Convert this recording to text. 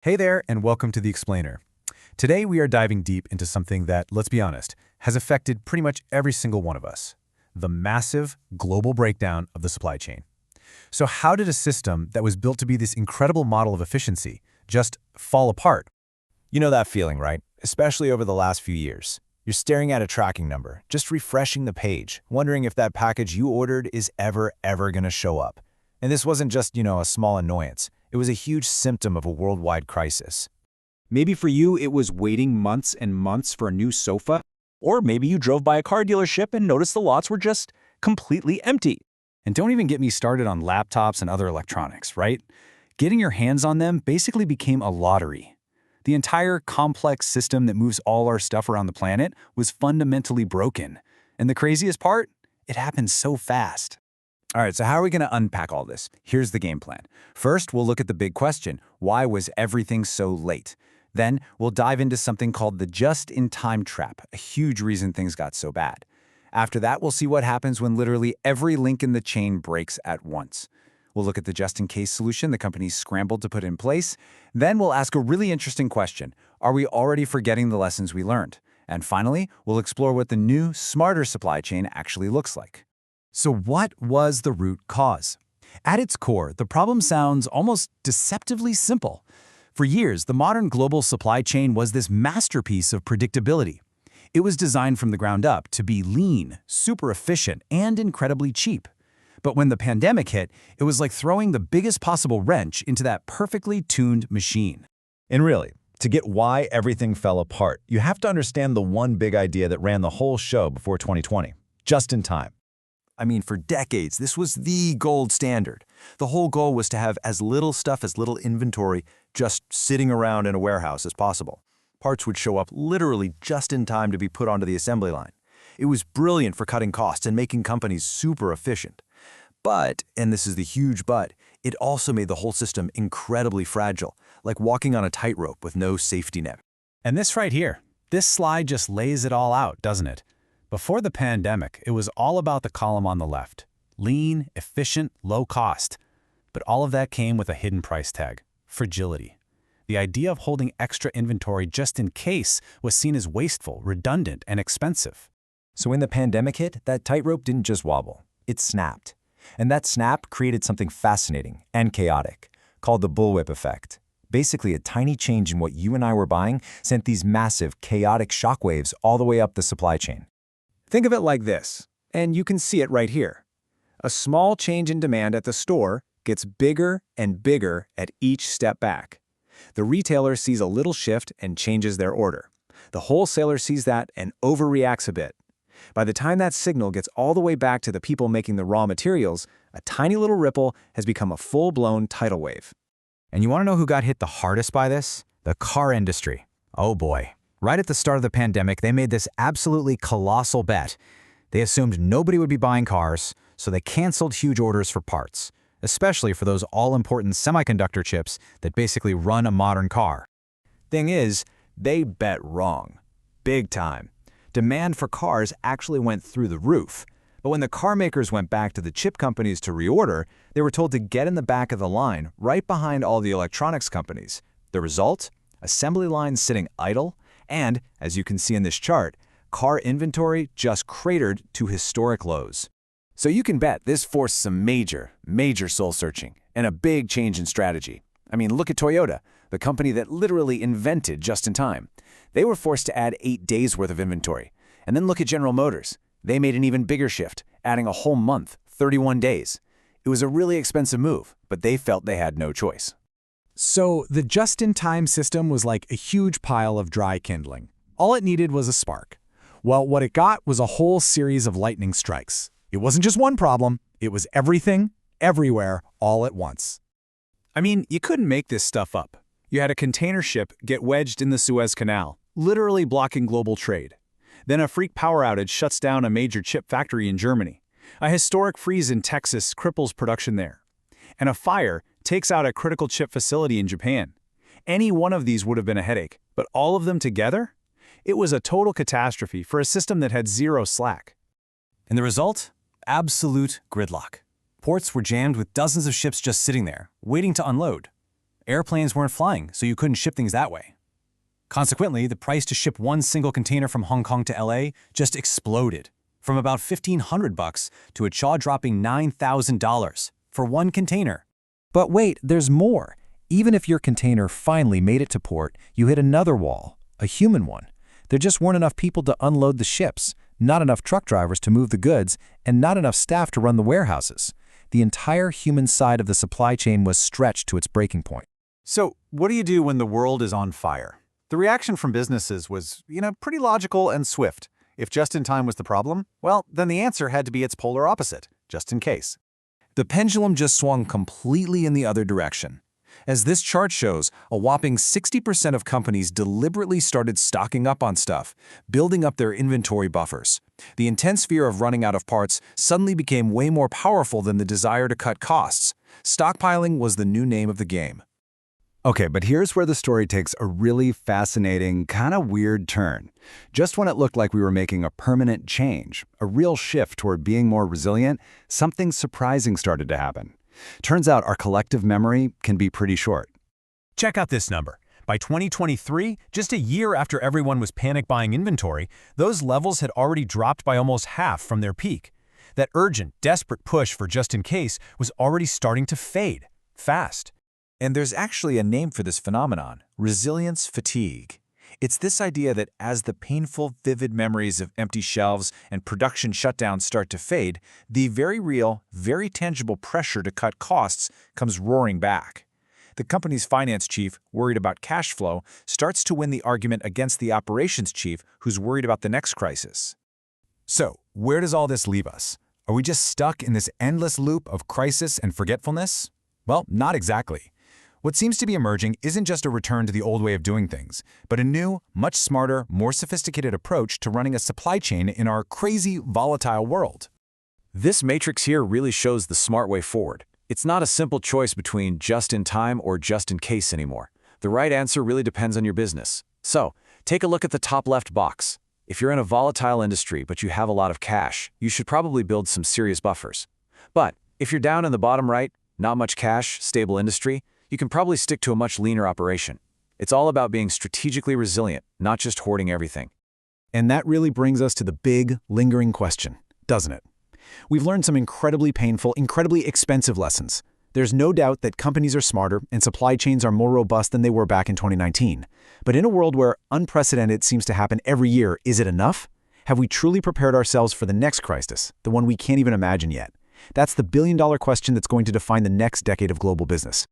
Hey there, and welcome to The Explainer. Today we are diving deep into something that, let's be honest, has affected pretty much every single one of us: the massive global breakdown of the supply chain. So how did a system that was built to be this incredible model of efficiency just fall apart? You know that feeling, right? Especially over the last few years. You're staring at a tracking number, just refreshing the page, wondering if that package you ordered is ever going to show up. And this wasn't just, a small annoyance. It was a huge symptom of a worldwide crisis. Maybe for you, it was waiting months and months for a new sofa. Or maybe you drove by a car dealership and noticed the lots were just completely empty. And don't even get me started on laptops and other electronics, right? Getting your hands on them basically became a lottery. The entire complex system that moves all our stuff around the planet was fundamentally broken. And the craziest part? It happened so fast. All right, so how are we going to unpack all this? Here's the game plan. First, we'll look at the big question: why was everything so late? Then, we'll dive into something called the just-in-time trap, a huge reason things got so bad. After that, we'll see what happens when literally every link in the chain breaks at once. We'll look at the just-in-case solution the companies scrambled to put in place. Then we'll ask a really interesting question: are we already forgetting the lessons we learned? And finally, we'll explore what the new, smarter supply chain actually looks like. So what was the root cause? At its core, the problem sounds almost deceptively simple. For years, the modern global supply chain was this masterpiece of predictability. It was designed from the ground up to be lean, super efficient, and incredibly cheap. But when the pandemic hit, it was like throwing the biggest possible wrench into that perfectly tuned machine. And really, to get why everything fell apart, you have to understand the one big idea that ran the whole show before 2020: just in time. I mean, for decades, this was the gold standard. The whole goal was to have as little stuff, as little inventory, just sitting around in a warehouse as possible. Parts would show up literally just in time to be put onto the assembly line. It was brilliant for cutting costs and making companies super efficient. But, and this is the huge but, it also made the whole system incredibly fragile, like walking on a tightrope with no safety net. And this right here, this slide just lays it all out, doesn't it? Before the pandemic, it was all about the column on the left: lean, efficient, low cost. But all of that came with a hidden price tag: fragility. The idea of holding extra inventory just in case was seen as wasteful, redundant, and expensive. So when the pandemic hit, that tightrope didn't just wobble, it snapped. And that snap created something fascinating and chaotic, called the bullwhip effect. Basically, a tiny change in what you and I were buying sent these massive, chaotic shockwaves all the way up the supply chain. Think of it like this, and you can see it right here. A small change in demand at the store gets bigger and bigger at each step back. The retailer sees a little shift and changes their order. The wholesaler sees that and overreacts a bit. By the time that signal gets all the way back to the people making the raw materials, a tiny little ripple has become a full-blown tidal wave. And you want to know who got hit the hardest by this? The car industry. Oh boy. Right at the start of the pandemic, they made this absolutely colossal bet. They assumed nobody would be buying cars, so they canceled huge orders for parts, especially for those all-important semiconductor chips that basically run a modern car. Thing is, they bet wrong. Big time. Demand for cars actually went through the roof. But when the car makers went back to the chip companies to reorder, they were told to get in the back of the line, right behind all the electronics companies. The result? Assembly lines sitting idle, and, as you can see in this chart, car inventory just cratered to historic lows. So you can bet this forced some major soul-searching and a big change in strategy. I mean, look at Toyota, the company that literally invented just-in-time. They were forced to add 8 days' worth of inventory. And then look at General Motors. They made an even bigger shift, adding a whole month, 31 days. It was a really expensive move, but they felt they had no choice. So the just-in-time system was like a huge pile of dry kindling. All it needed was a spark. Well, what it got was a whole series of lightning strikes. It wasn't just one problem, it was everything, everywhere, all at once. I mean, you couldn't make this stuff up. You had a container ship get wedged in the Suez Canal, literally blocking global trade. Then a freak power outage shuts down a major chip factory in Germany. A historic freeze in Texas cripples production there. And a fire takes out a critical chip facility in Japan. Any one of these would have been a headache, but all of them together? It was a total catastrophe for a system that had zero slack. And the result? Absolute gridlock. Ports were jammed with dozens of ships just sitting there, waiting to unload. Airplanes weren't flying, so you couldn't ship things that way. Consequently, the price to ship one single container from Hong Kong to LA just exploded, from about $1,500 to a jaw-dropping $9,000 for one container. But wait, there's more. Even if your container finally made it to port, you hit another wall, a human one. There just weren't enough people to unload the ships, not enough truck drivers to move the goods, and not enough staff to run the warehouses. The entire human side of the supply chain was stretched to its breaking point. So, what do you do when the world is on fire? The reaction from businesses was, pretty logical and swift. If just-in-time was the problem, well, then the answer had to be its polar opposite, just in case. The pendulum just swung completely in the other direction. As this chart shows, a whopping 60% of companies deliberately started stocking up on stuff, building up their inventory buffers. The intense fear of running out of parts suddenly became way more powerful than the desire to cut costs. Stockpiling was the new name of the game. Okay, but here's where the story takes a really fascinating, kind of weird turn. Just when it looked like we were making a permanent change, a real shift toward being more resilient, something surprising started to happen. Turns out our collective memory can be pretty short. Check out this number. By 2023, just a year after everyone was panic buying inventory, those levels had already dropped by almost half from their peak. That urgent, desperate push for just in case was already starting to fade, fast. And there's actually a name for this phenomenon, resilience fatigue. It's this idea that as the painful, vivid memories of empty shelves and production shutdowns start to fade, the very real, very tangible pressure to cut costs comes roaring back. The company's finance chief, worried about cash flow, starts to win the argument against the operations chief, who's worried about the next crisis. So, where does all this leave us? Are we just stuck in this endless loop of crisis and forgetfulness? Well, not exactly. What seems to be emerging isn't just a return to the old way of doing things, but a new, much smarter, more sophisticated approach to running a supply chain in our crazy, volatile world. This matrix here really shows the smart way forward. It's not a simple choice between just-in-time or just-in-case anymore. The right answer really depends on your business. So, take a look at the top left box. If you're in a volatile industry but you have a lot of cash, you should probably build some serious buffers. But if you're down in the bottom right, not much cash, stable industry, you can probably stick to a much leaner operation. It's all about being strategically resilient, not just hoarding everything. And that really brings us to the big, lingering question, doesn't it? We've learned some incredibly painful, incredibly expensive lessons. There's no doubt that companies are smarter and supply chains are more robust than they were back in 2019. But in a world where unprecedented seems to happen every year, is it enough? Have we truly prepared ourselves for the next crisis, the one we can't even imagine yet? That's the billion-dollar question that's going to define the next decade of global business.